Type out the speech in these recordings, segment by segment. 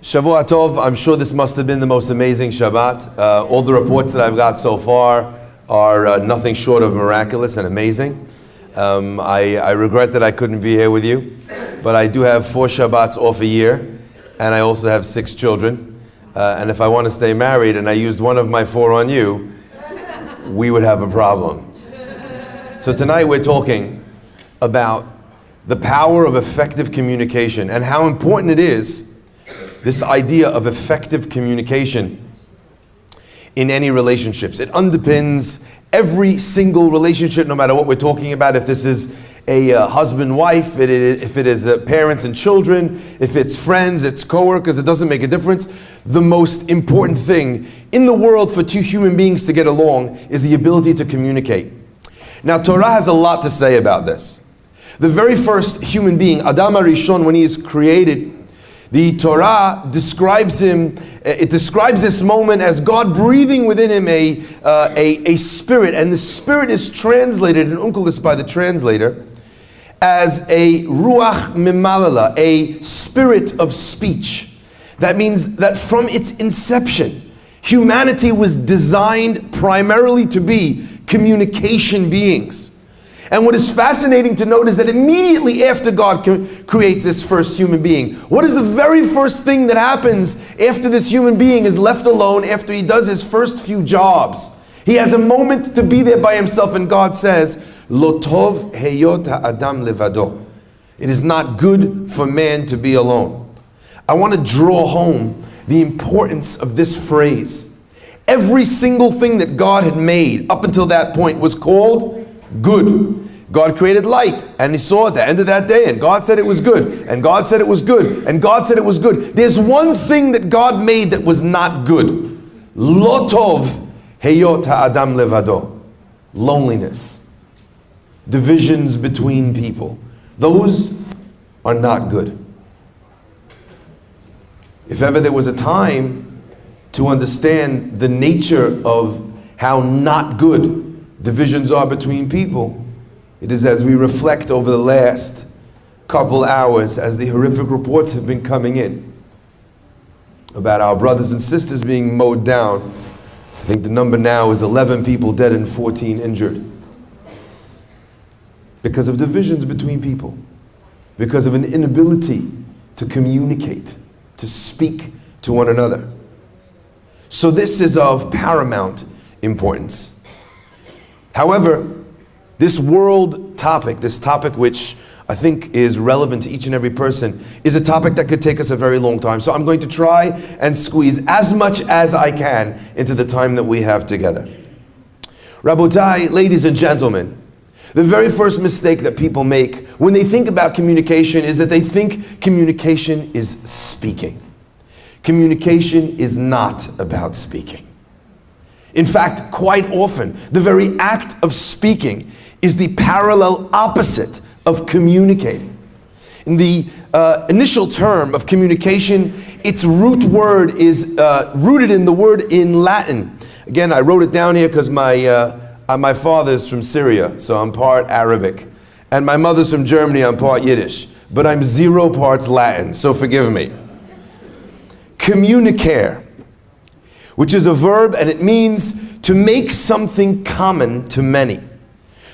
Shavua Tov. I'm sure this must have been the most amazing Shabbat. All the reports that I've got so far are nothing short of miraculous and amazing. I regret that I couldn't be here with you, but I do have 4 Shabbats off a year, and I also have 6 children. And if I want to stay married and I used one of my 4 on you, we would have a problem. So tonight we're talking about the power of effective communication and how important it is, this idea of effective communication in any relationships. It underpins every single relationship, no matter what we're talking about. If this is a husband-wife, if it is parents and children, if it's friends, it's co-workers, it doesn't make a difference. The most important thing in the world for 2 human beings to get along is the ability to communicate. Now, Torah has a lot to say about this. The very first human being, Adam HaRishon, when he is created, the Torah describes him, it describes this moment as God breathing within him a spirit, and the spirit is translated in Onkelos by the translator as a ruach mimalala, a spirit of speech. That means that from its inception, humanity was designed primarily to be communication beings. And what is fascinating to note is that immediately after God creates this first human being, what is the very first thing that happens after this human being is left alone, after he does his first few jobs? He has a moment to be there by himself, and God says, Lo tov heyot ha'adam levado. It is not good for man to be alone. I want to draw home the importance of this phrase. Every single thing that God had made up until that point was called good. God created light, and he saw at the end of that day, and God said it was good, and God said it was good, and God said it was good. There's one thing that God made that was not good. Lo tov heyot ha'adam levado. Loneliness. Divisions between people. Those are not good. If ever there was a time to understand the nature of how not good divisions are between people, it is as we reflect over the last couple hours as the horrific reports have been coming in about our brothers and sisters being mowed down. I think the number now is 11 people dead and 14 injured. Because of divisions between people. Because of an inability to communicate, to speak to one another. So this is of paramount importance. However, this world topic, this topic which I think is relevant to each and every person, is a topic that could take us a very long time. So I'm going to try and squeeze as much as I can into the time that we have together. Rabotai, ladies and gentlemen, the very first mistake that people make when they think about communication is that they think communication is speaking. Communication is not about speaking. In fact, quite often, the very act of speaking is the parallel opposite of communicating. In the initial term of communication, its root word is rooted in the word in Latin. Again, I wrote it down here because my father's from Syria, so I'm part Arabic. And my mother's from Germany, I'm part Yiddish. But I'm 0 parts Latin, so forgive me. Communicare, which is a verb, and it means to make something common to many.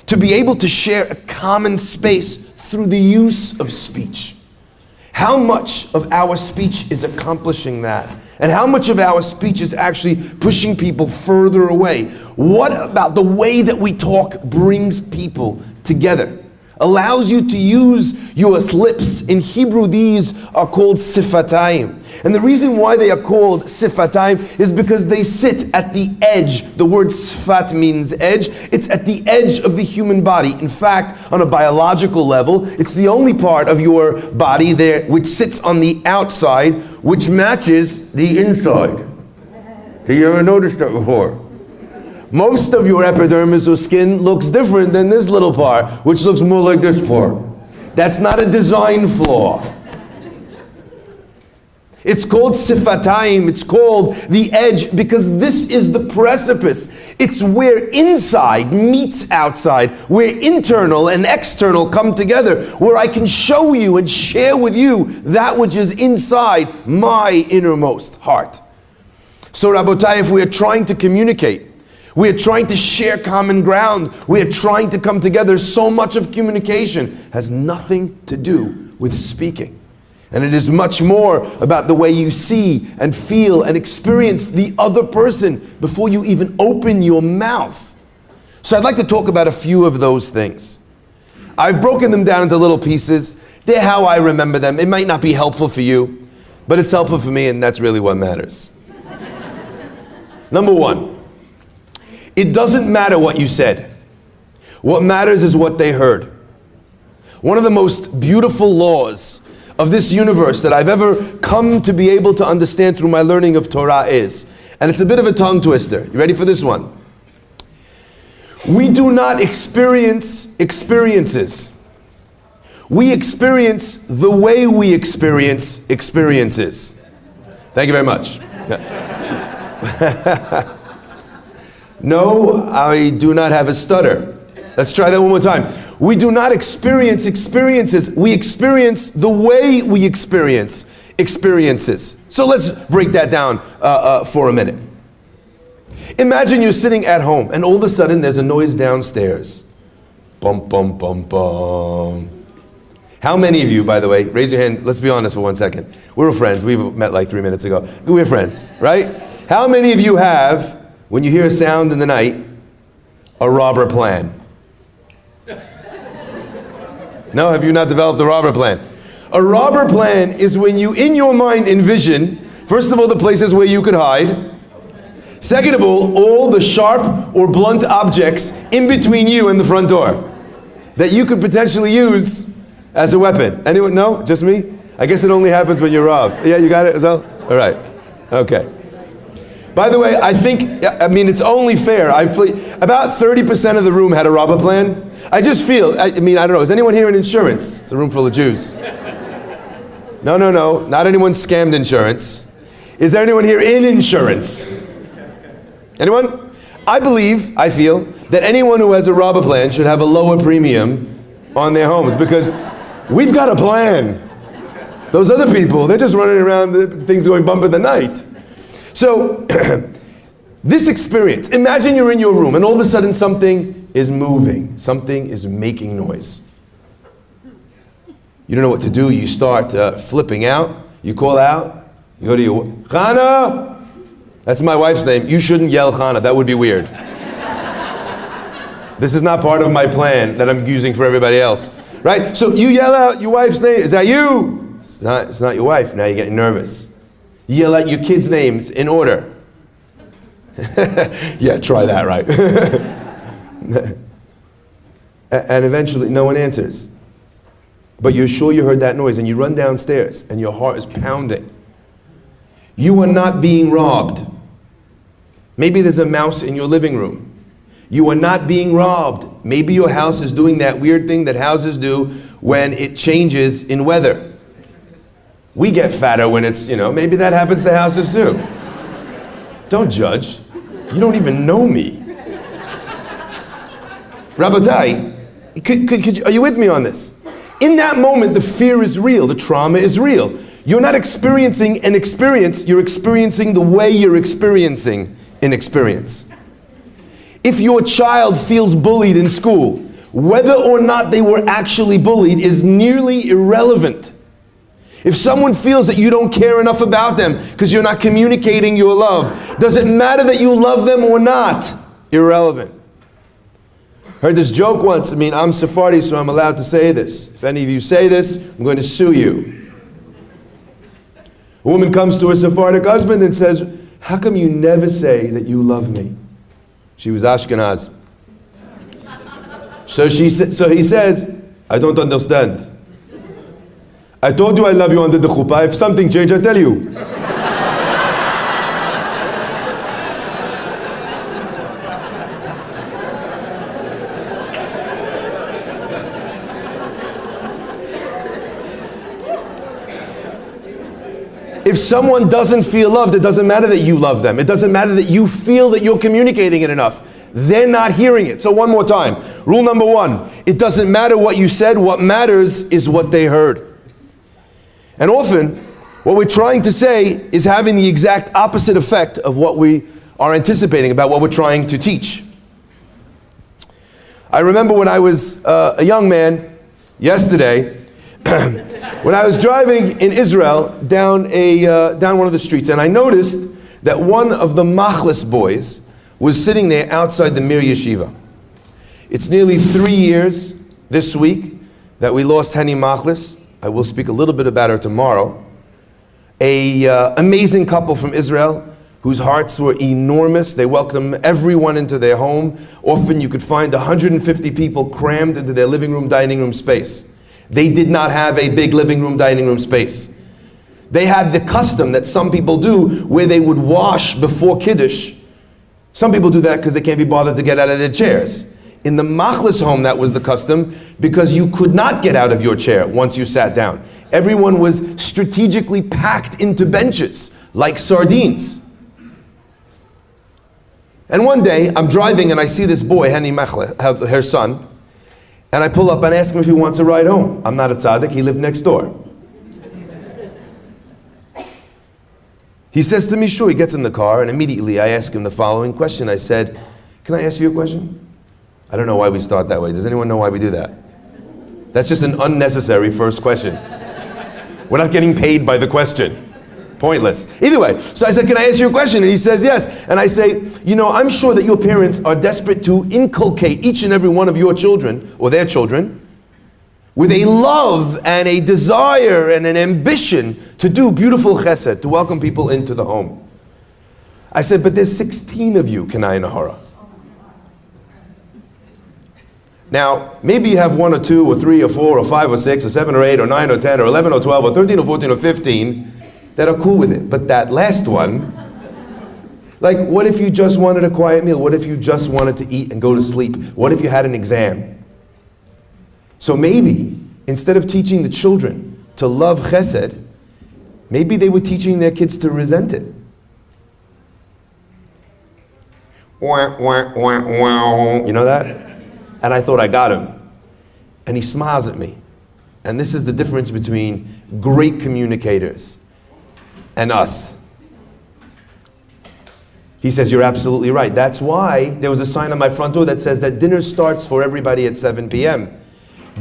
To be able to share a common space through the use of speech. How much of our speech is accomplishing that? And how much of our speech is actually pushing people further away? What about the way that we talk brings people together? Allows you to use your lips. In Hebrew, these are called sifatayim. And the reason why they are called sifatayim is because they sit at the edge. The word sfat means edge. It's at the edge of the human body. In fact, on a biological level, it's the only part of your body there which sits on the outside, which matches the inside. Have you ever noticed that before? Most of your epidermis or skin looks different than this little part, which looks more like this part. That's not a design flaw. It's called sifatayim, it's called the edge, because this is the precipice. It's where inside meets outside, where internal and external come together, where I can show you and share with you that which is inside my innermost heart. So Rabotai, if we are trying to communicate, we are trying to share common ground, we are trying to come together, so much of communication has nothing to do with speaking. And it is much more about the way you see and feel and experience the other person before you even open your mouth. So I'd like to talk about a few of those things. I've broken them down into little pieces. They're how I remember them. It might not be helpful for you, but it's helpful for me, and that's really what matters. Number one, it doesn't matter what you said. What matters is what they heard. One of the most beautiful laws of this universe that I've ever come to be able to understand through my learning of Torah is, and it's a bit of a tongue twister. You ready for this one? We do not experience experiences. We experience the way we experience experiences. Thank you very much. No, I do not have a stutter. Let's try that one more time. We do not experience experiences. We experience the way we experience experiences. So let's break that down for a minute. Imagine you're sitting at home and all of a sudden there's a noise downstairs. Bum, bum, bum, bum. How many of you, by the way, raise your hand, let's be honest for 1 second. We're friends, we met like 3 minutes ago. We're friends, right? How many of you have, when you hear a sound in the night, a robber plan? No, have you not developed a robber plan? A robber plan is when you, in your mind, envision, first of all, the places where you could hide. Second of all the sharp or blunt objects in between you and the front door that you could potentially use as a weapon. Anyone? No? Just me? I guess it only happens when you're robbed. Yeah, you got it as well? All right. Okay. By the way, I mean, it's only fair. About 30% of the room had a robber plan. I just feel, I don't know, is anyone here in insurance? It's a room full of Jews. No, not anyone scammed insurance. Is there anyone here in insurance? Anyone? I feel that anyone who has a robber plan should have a lower premium on their homes because we've got a plan. Those other people, they're just running around, things going bump in the night. So, this experience, imagine you're in your room and all of a sudden something is moving, something is making noise. You don't know what to do, you start flipping out, you call out, you go to your, Chana! That's my wife's name, you shouldn't yell Chana, that would be weird. This is not part of my plan that I'm using for everybody else, right? So you yell out your wife's name, is that you? It's not your wife, now you're getting nervous. You yell out your kids' names in order. Yeah, try that, right? And eventually, no one answers. But you're sure you heard that noise, and you run downstairs, and your heart is pounding. You are not being robbed. Maybe there's a mouse in your living room. You are not being robbed. Maybe your house is doing that weird thing that houses do when it changes in weather. We get fatter when it's, maybe that happens to houses too. Don't judge. You don't even know me. Rabotai, are you with me on this? In that moment, the fear is real, the trauma is real. You're not experiencing an experience, you're experiencing the way you're experiencing an experience. If your child feels bullied in school, whether or not they were actually bullied is nearly irrelevant. If someone feels that you don't care enough about them because you're not communicating your love, does it matter that you love them or not? Irrelevant. Heard this joke once. I'm Sephardi, so I'm allowed to say this. If any of you say this, I'm going to sue you. A woman comes to her Sephardic husband and says, how come you never say that you love me? She was Ashkenaz. So he says, I don't understand. I told you I love you under the chuppah. If something changed, I'll tell you. If someone doesn't feel loved, it doesn't matter that you love them. It doesn't matter that you feel that you're communicating it enough. They're not hearing it. So one more time. Rule number one, it doesn't matter what you said. What matters is what they heard. And often, what we're trying to say is having the exact opposite effect of what we are anticipating about what we're trying to teach. I remember when I was a young man, yesterday, when I was driving in Israel down one of the streets, and I noticed that one of the Machlis boys was sitting there outside the Mir Yeshiva. It's nearly 3 years this week that we lost Henny Machlis. I will speak a little bit about her tomorrow. Amazing couple from Israel whose hearts were enormous. They welcomed everyone into their home. Often you could find 150 people crammed into their living room, dining room space. They did not have a big living room, dining room space. They had the custom that some people do where they would wash before Kiddush. Some people do that because they can't be bothered to get out of their chairs. In the Machlis home, that was the custom because you could not get out of your chair once you sat down. Everyone was strategically packed into benches like sardines. And one day, I'm driving and I see this boy, Henny Machlis, her son, and I pull up and ask him if he wants a ride home. I'm not a tzaddik, he lived next door. He says to me, sure. He gets in the car, and immediately I ask him the following question. I said, can I ask you a question? I don't know why we start that way. Does anyone know why we do that? That's just an unnecessary first question. We're not getting paid by the question. Pointless. Either way, so I said, can I ask you a question? And he says, yes. And I say, you know, I'm sure that your parents are desperate to inculcate each and every one of your children, or their children, with a love and a desire and an ambition to do beautiful chesed, to welcome people into the home. I said, but there's 16 of you, Kenai Nahara. Now, maybe you have 1 or 2 or 3 or 4 or 5 or 6 or 7 or 8 or 9 or 10 or 11 or 12 or 13 or 14 or 15 that are cool with it. But that last one, like, what if you just wanted a quiet meal? What if you just wanted to eat and go to sleep? What if you had an exam? So maybe, instead of teaching the children to love chesed, maybe they were teaching their kids to resent it. You know that? And I thought I got him. And he smiles at me. And this is the difference between great communicators and us. He says, you're absolutely right. That's why there was a sign on my front door that says that dinner starts for everybody at 7 p.m.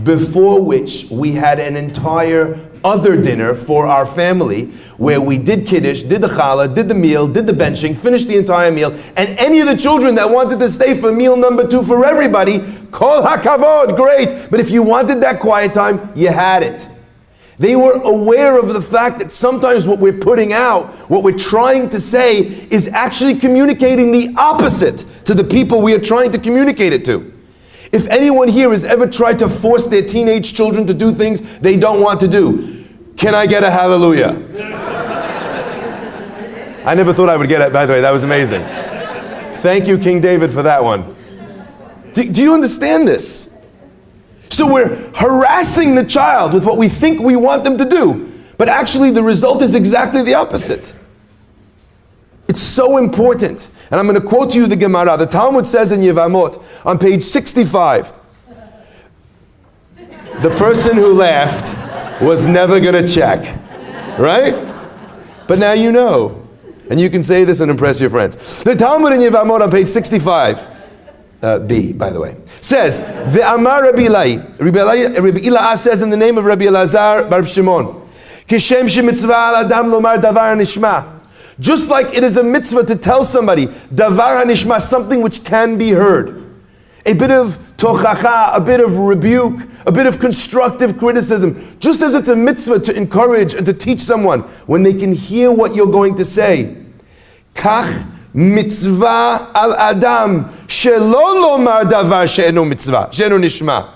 Before which we had an entire other dinner for our family where we did Kiddush, did the challah, did the meal, did the benching, finished the entire meal, and any of the children that wanted to stay for meal number 2 for everybody, kol hakavod, great. But if you wanted that quiet time, you had it. They were aware of the fact that sometimes what we're putting out, what we're trying to say, is actually communicating the opposite to the people we are trying to communicate it to. If anyone here has ever tried to force their teenage children to do things they don't want to do, can I get a hallelujah? I never thought I would get it, by the way, that was amazing. Thank you, King David, for that one. Do you understand this? So we're harassing the child with what we think we want them to do, but actually the result is exactly the opposite. It's so important. And I'm going to quote to you the Gemara. The Talmud says in Yevamot, on page 65, the person who laughed was never going to check. Right? But now you know. And you can say this and impress your friends. The Talmud in Yevamot on page 65, B, by the way, says, Ve'amar Rabbi Ilai. Rabbi Ilai says in the name of Rabbi Elazar Bar Shimon, Kishem shemitzvah al adam lomar davar nishma. Just like it is a mitzvah to tell somebody, davar hanishma, something which can be heard. A bit of tochacha, a bit of rebuke, a bit of constructive criticism. Just as it's a mitzvah to encourage and to teach someone when they can hear what you're going to say. Kach mitzvah al adam shelo lomar davar she'enu mitzvah, she'enu nishma.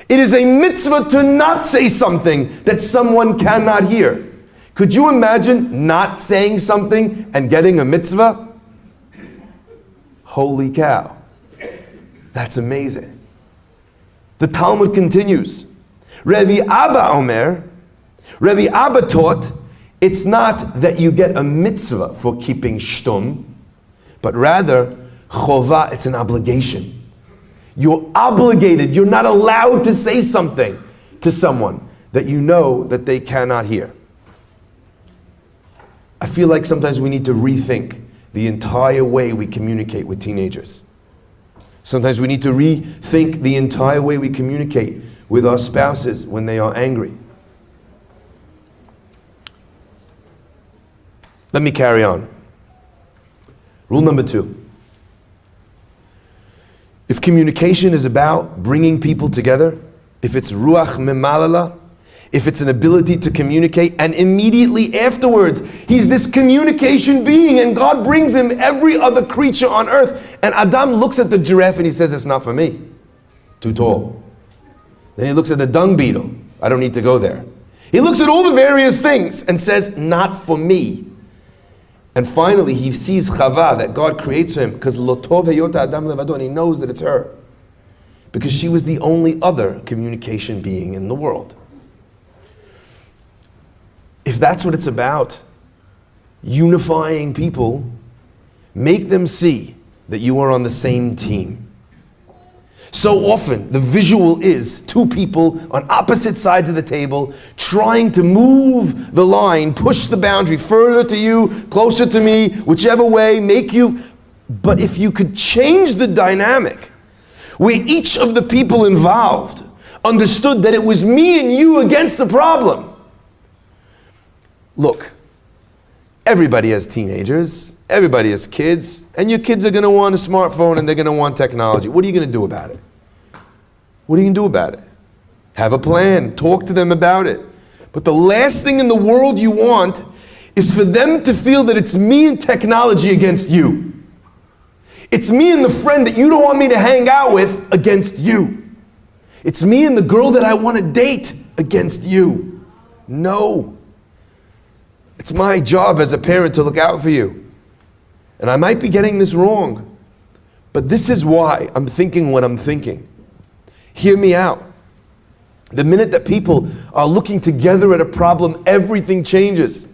It is a mitzvah to not say something that someone cannot hear. Could you imagine not saying something and getting a mitzvah? Holy cow. That's amazing. The Talmud continues. Rabbi Abba Omer, Rabbi Abba taught, It's not that you get a mitzvah for keeping shtum, but rather, chovah, it's an obligation. You're obligated, you're not allowed to say something to someone that you know that they cannot hear. I feel like sometimes we need to rethink the entire way we communicate with teenagers. Sometimes we need to rethink the entire way we communicate with our spouses when they are angry. Let me carry on. Rule number 2. If communication is about bringing people together, if it's ruach memalala, if it's an ability to communicate, and immediately afterwards, he's this communication being, and God brings him every other creature on earth, and Adam looks at the giraffe and he says, it's not for me, too tall. Then he looks at the dung beetle, I don't need to go there. He looks at all the various things and says, not for me. And finally, he sees Chava, that God creates him, because lo tov heyot Adam levado, and he knows that it's her. Because she was the only other communication being in the world. If that's what it's about, unifying people, make them see that you are on the same team. So often, the visual is two people on opposite sides of the table trying to move the line, push the boundary further to you, closer to me, whichever way, make you. But if you could change the dynamic, where each of the people involved understood that it was me and you against the problem. Look, everybody has teenagers, everybody has kids, and your kids are going to want a smartphone and they're going to want technology. What are you going to do about it? What are you going to do about it? Have a plan, talk to them about it. But the last thing in the world you want is for them to feel that it's me and technology against you. It's me and the friend that you don't want me to hang out with against you. It's me and the girl that I want to date against you. No. It's my job as a parent to look out for you. And I might be getting this wrong, but this is why I'm thinking what I'm thinking. Hear me out. The minute that people are looking together at a problem, everything changes.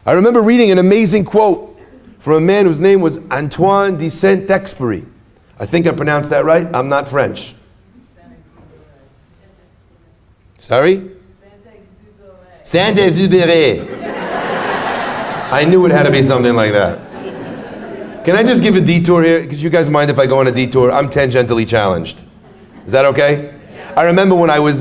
I remember reading an amazing quote from a man whose name was Antoine de Saint-Exupéry. I think I pronounced that right. I'm not French. Sorry? Saint-Exupéry. I knew it had to be something like that. Can I just give a detour here? Could you guys mind if I go on a detour? I'm tangentially challenged. Is that okay? I remember when I was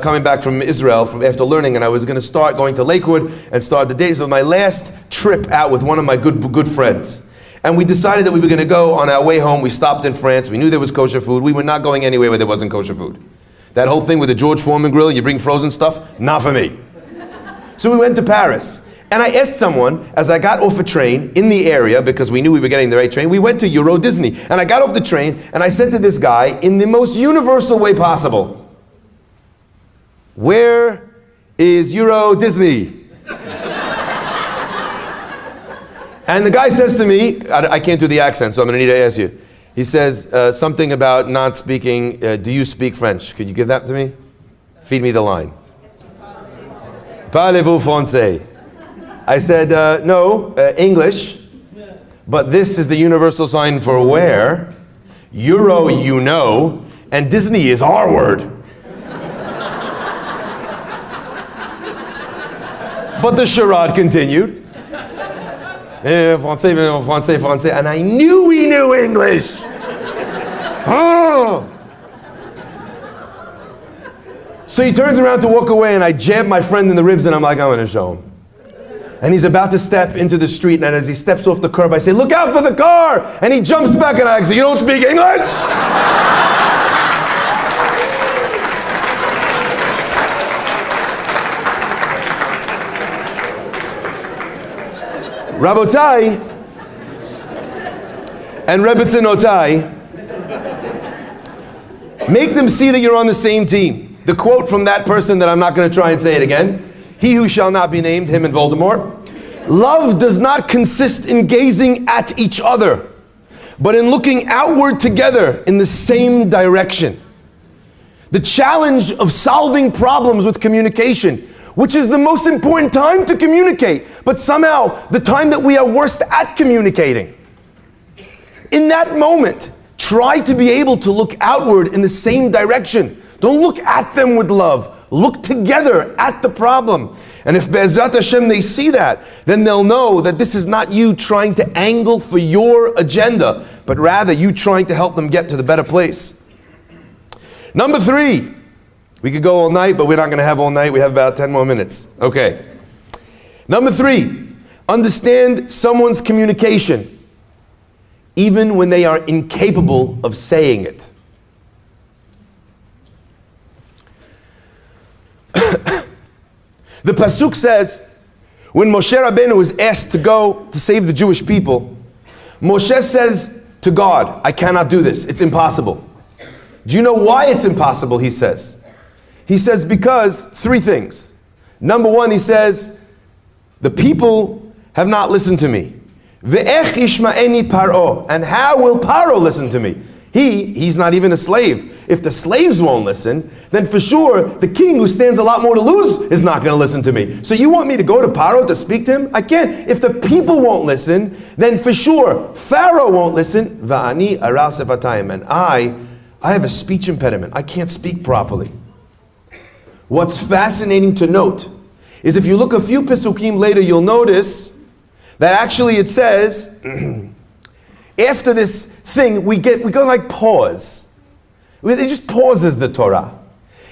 coming back from Israel after learning, and I was going to start going to Lakewood and start the day. So my last trip out with one of my good friends. And we decided that we were going to go on our way home. We stopped in France. We knew there was kosher food. We were not going anywhere where there wasn't kosher food. That whole thing with the George Foreman grill, you bring frozen stuff, not for me. So we went to Paris. And I asked someone, as I got off a train in the area, because we knew we were getting the right train, we went to Euro Disney. And I got off the train, and I said to this guy, in the most universal way possible, where is Euro Disney? And the guy says to me, I can't do the accent, so I'm going to need to ask you. He says something about not speaking, do you speak French? Could you give that to me? Feed me the line. Parlez-vous français? I said, no, English, but this is the universal sign for where. Euro, you know, and Disney is our word. But the charade continued. Français, français, français, and I knew he knew English. Oh. So he turns around to walk away, and I jab my friend in the ribs, and I'm like, I'm going to show him. And he's about to step into the street, and as he steps off the curb, I say, look out for the car! And he jumps back, and I say, you don't speak English? Rabotai and Rebbetzinotai, make them see that you're on the same team. The quote from that person that I'm not going to try and say it again, he who shall not be named, him and Voldemort. Love does not consist in gazing at each other, but in looking outward together in the same direction. The challenge of solving problems with communication, which is the most important time to communicate, but somehow the time that we are worst at communicating. In that moment, try to be able to look outward in the same direction. Don't look at them with love. Look together at the problem. And if Be'ezrat Hashem they see that, then they'll know that this is not you trying to angle for your agenda, but rather you trying to help them get to the better place. Number 3. We could go all night, but we're not going to have all night. We have about 10 more minutes. Okay. Number 3. Understand someone's communication, even when they are incapable of saying it. The pasuk says, when Moshe Rabbeinu was asked to go to save the Jewish people, Moshe says to God, I cannot do this. It's impossible. Do you know why it's impossible, he says? He says because 3 things. Number 1, he says, the people have not listened to me. Ve'ech yishma'eni Paro. And how will Paro listen to me? He's not even a slave. If the slaves won't listen, then for sure the king who stands a lot more to lose is not going to listen to me. So you want me to go to Paro to speak to him? I can't. If the people won't listen, then for sure Pharaoh won't listen. Va'ani aral sefatayim. And I have a speech impediment. I can't speak properly. What's fascinating to note is if you look a few Pesukim later, you'll notice that actually it says, after this thing, we go like pause. It just pauses the Torah.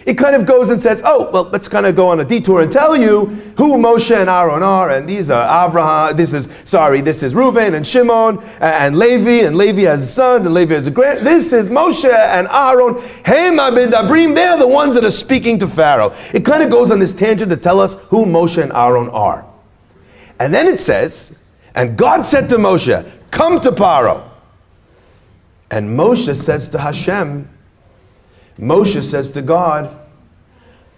It kind of goes and says, oh, well, let's kind of go on a detour and tell you who Moshe and Aaron are, and these are Avraham, this is Reuven and Shimon, and Levi has sons, and Levi has a grand, this is Moshe and Aaron, Hem Abidabrim, they're the ones that are speaking to Pharaoh. It kind of goes on this tangent to tell us who Moshe and Aaron are. And then it says, and God said to Moshe, come to Paro. And Moshe says to Hashem, Moshe says to God,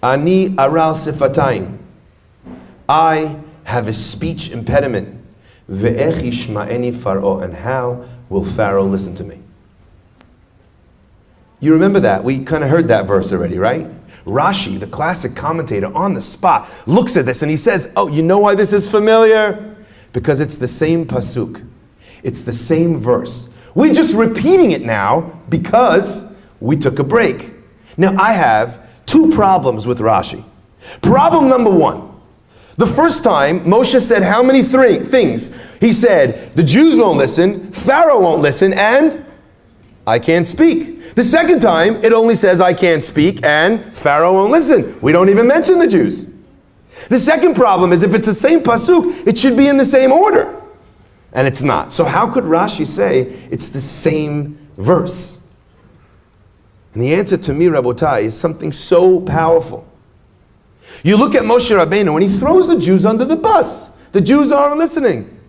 Ani aral sifatayim. I have a speech impediment. Ve'ech yishma'eni Pharaoh. And how will Pharaoh listen to me? You remember that? We kind of heard that verse already, right? Rashi, the classic commentator, on the spot, looks at this and he says, oh, you know why this is familiar? Because it's the same pasuk. It's the same verse. We're just repeating it now because we took a break. Now I have 2 problems with Rashi. Problem number 1. The first time Moshe said how many things? He said, the Jews won't listen, Pharaoh won't listen, and I can't speak. The second time it only says I can't speak and Pharaoh won't listen. We don't even mention the Jews. The second problem is if it's the same pasuk, it should be in the same order. And it's not. So how could Rashi say it's the same verse? And the answer to me, Rabotai, is something so powerful. You look at Moshe Rabbeinu and he throws the Jews under the bus. The Jews aren't listening.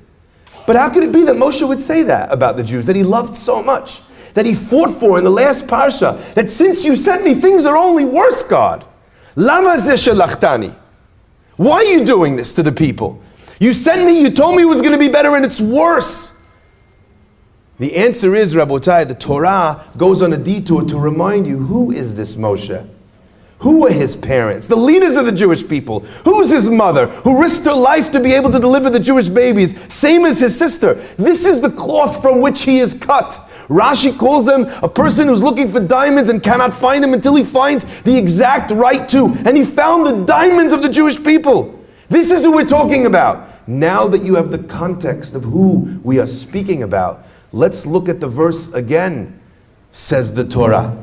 But how could it be that Moshe would say that about the Jews, that he loved so much, that he fought for in the last parsha, that since you sent me, things are only worse, God? Lama zeh shelachtani? Why are you doing this to the people? You sent me, you told me it was going to be better, and it's worse. The answer is, Rabotai, the Torah goes on a detour to remind you, who is this Moshe? Who were his parents? The leaders of the Jewish people. Who's his mother, who risked her life to be able to deliver the Jewish babies, same as his sister? This is the cloth from which he is cut. Rashi calls them a person who's looking for diamonds and cannot find them until he finds the exact right two. And he found the diamonds of the Jewish people. This is who we're talking about. Now that you have the context of who we are speaking about, let's look at the verse again, says the Torah.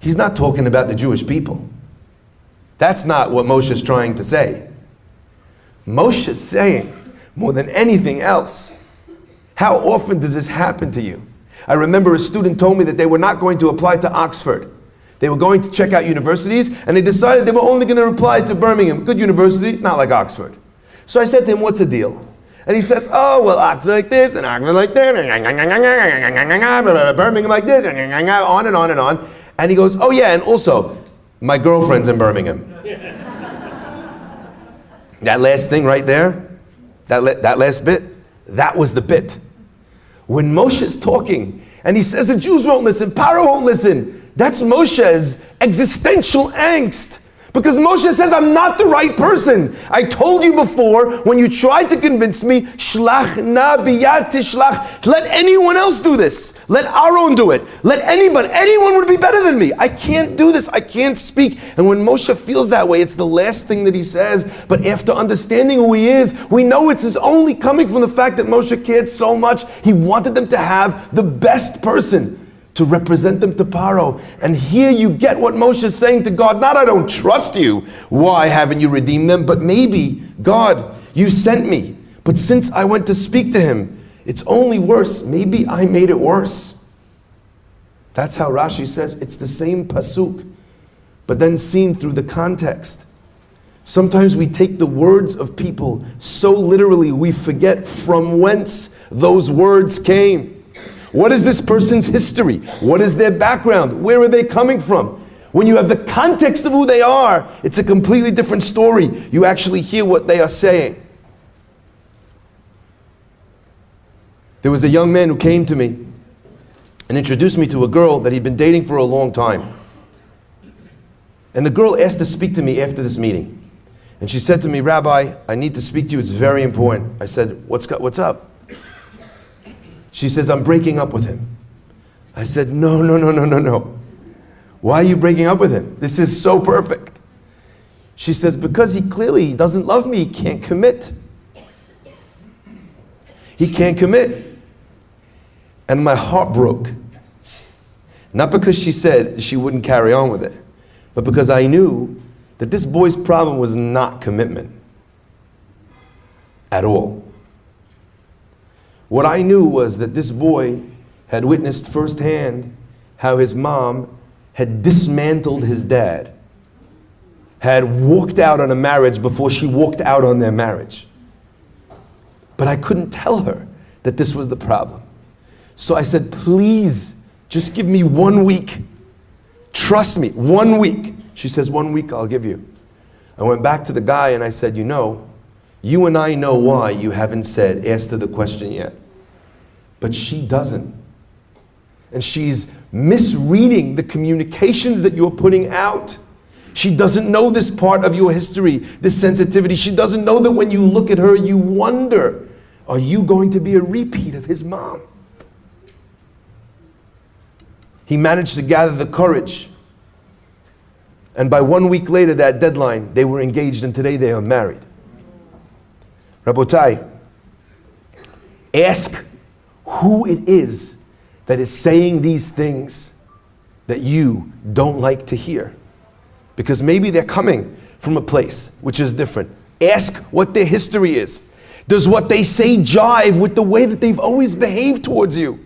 He's not talking about the Jewish people. That's not what Moshe is trying to say. Moshe is saying, more than anything else, how often does this happen to you? I remember a student told me that they were not going to apply to Oxford. They were going to check out universities, and they decided they were only going to apply to Birmingham. Good university, not like Oxford. So I said to him, what's the deal? And he says, oh, well, Oxford like this, and Oxford like that, Birmingham like this, on and on and on. And he goes, oh yeah, and also, my girlfriend's in Birmingham. That last thing right there, that last bit, that was the bit. When Moshe's talking, and he says the Jews won't listen, Paro won't listen, that's Moshe's existential angst. Because Moshe says, I'm not the right person. I told you before, when you tried to convince me, shlach na biyad tishlach, let anyone else do this. Let Aaron do it. Let anyone would be better than me. I can't do this. I can't speak. And when Moshe feels that way, it's the last thing that he says. But after understanding who he is, we know it's only coming from the fact that Moshe cared so much. He wanted them to have the best person to represent them to Paro. And here you get what Moshe is saying to God. Not, I don't trust you. Why haven't you redeemed them? But maybe, God, you sent me. But since I went to speak to him, it's only worse. Maybe I made it worse. That's how Rashi says it's the same pasuk, but then seen through the context. Sometimes we take the words of people so literally we forget from whence those words came. What is this person's history? What is their background? Where are they coming from? When you have the context of who they are, it's a completely different story. You actually hear what they are saying. There was a young man who came to me and introduced me to a girl that he'd been dating for a long time. And the girl asked to speak to me after this meeting. And she said to me, Rabbi, I need to speak to you. It's very important. I said, what's up? She says, I'm breaking up with him. I said, no. Why are you breaking up with him? This is so perfect. She says, because he clearly doesn't love me. He can't commit. He can't commit. And my heart broke. Not because she said she wouldn't carry on with it, but because I knew that this boy's problem was not commitment at all. What I knew was that this boy had witnessed firsthand how his mom had dismantled his dad, had walked out on a marriage before she walked out on their marriage. But I couldn't tell her that this was the problem. So I said, please, just give me 1 week. Trust me, 1 week. She says, 1 week I'll give you. I went back to the guy and I said, you and I know why you haven't asked her the question yet. But she doesn't. And she's misreading the communications that you're putting out. She doesn't know this part of your history, this sensitivity. She doesn't know that when you look at her, you wonder, are you going to be a repeat of his mom? He managed to gather the courage. And by 1 week later, that deadline, they were engaged and today they are married. Rabotai, ask who it is that is saying these things that you don't like to hear. Because maybe they're coming from a place which is different. Ask what their history is. Does what they say jive with the way that they've always behaved towards you?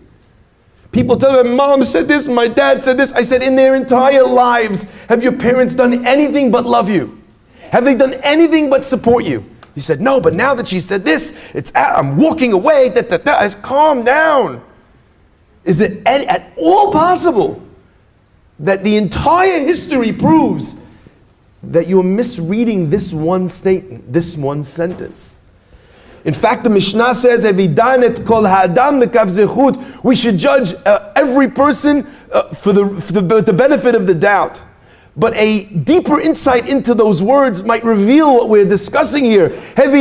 People tell me, Mom said this, my dad said this. I said, in their entire lives, have your parents done anything but love you? Have they done anything but support you? He said, no, but now that she said this, I'm walking away. I said, calm down. Is it at all possible that the entire history proves that you're misreading this one statement, this one sentence? In fact, the Mishnah says, we should judge every person for the benefit of the doubt. But a deeper insight into those words might reveal what we're discussing here. Before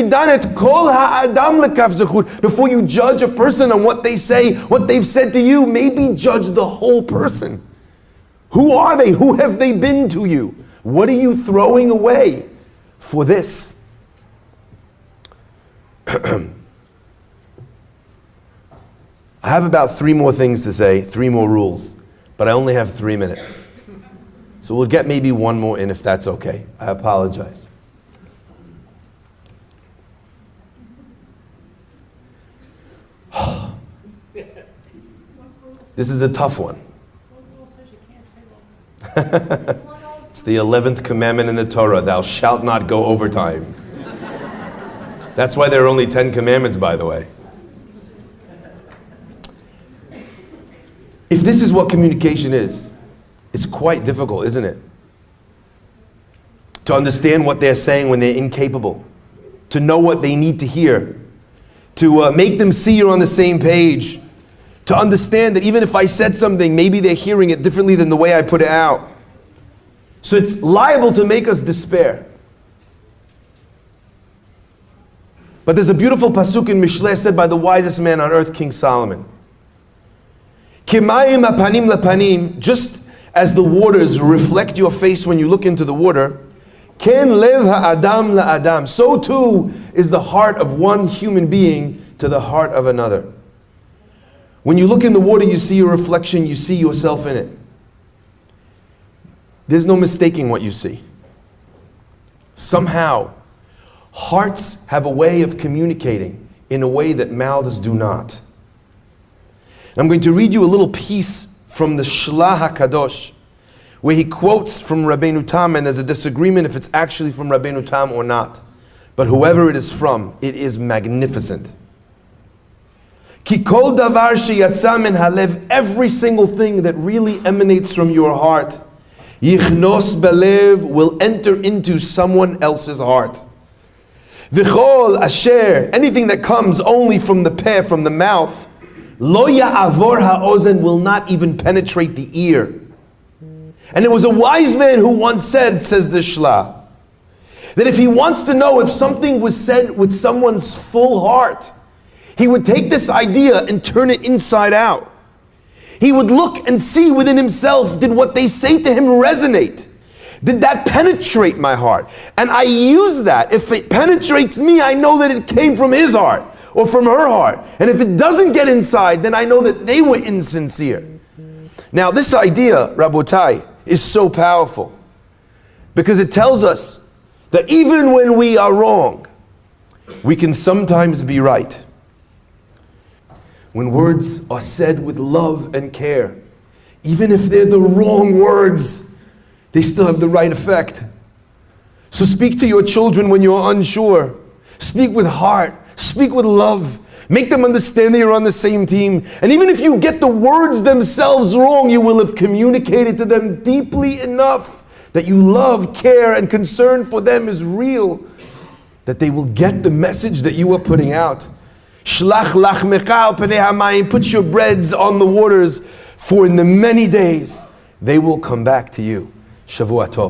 you judge a person on what they say, what they've said to you, maybe judge the whole person. Who are they? Who have they been to you? What are you throwing away for this? I have about 3 more things to say, 3 more rules, but I only have 3 minutes. So we'll get maybe 1 more in if that's okay. I apologize. This is a tough one. It's the 11th commandment in the Torah, thou shalt not go overtime. That's why there are only 10 commandments, by the way. If this is what communication is, it's quite difficult, isn't it? To understand what they're saying when they're incapable. To know what they need to hear. To make them see you're on the same page. To understand that even if I said something, maybe they're hearing it differently than the way I put it out. So it's liable to make us despair. But there's a beautiful pasuk in Mishleh said by the wisest man on earth, King Solomon. Kimayim apanim lapanim, just as the waters reflect your face when you look into the water, ken lev ha'adam la'adam, so too is the heart of one human being to the heart of another. When you look in the water, you see your reflection, you see yourself in it. There's no mistaking what you see. Somehow, hearts have a way of communicating in a way that mouths do not. I'm going to read you a little piece from the Shlah HaKadosh, where he quotes from Rabbeinu Tam, and there's a disagreement if it's actually from Rabbeinu Tam or not. But whoever it is from, it is magnificent. Ki kol davar sheyatza min halev, every single thing that really emanates from your heart, yichnos belev, will enter into someone else's heart. V'chol asher, anything that comes only from the peh, from the mouth, lo ya'avor ha'ozen, will not even penetrate the ear. And it was a wise man who once said, says the Shlah, that if he wants to know if something was said with someone's full heart, he would take this idea and turn it inside out. He would look and see within himself, did what they say to him resonate? Did that penetrate my heart? And I use that. If it penetrates me, I know that it came from his heart or from her heart. And if it doesn't get inside, then I know that they were insincere. Now this idea, Rabotai, is so powerful because it tells us that even when we are wrong, we can sometimes be right. When words are said with love and care, even if they're the wrong words, they still have the right effect. So speak to your children when you're unsure. Speak with heart. Speak with love. Make them understand that you're on the same team. And even if you get the words themselves wrong, you will have communicated to them deeply enough that you love, care, and concern for them is real, that they will get the message that you are putting out. Shlach lachmecha al pnei hamayim, put your breads on the waters, for in the many days they will come back to you. Shavua Tov.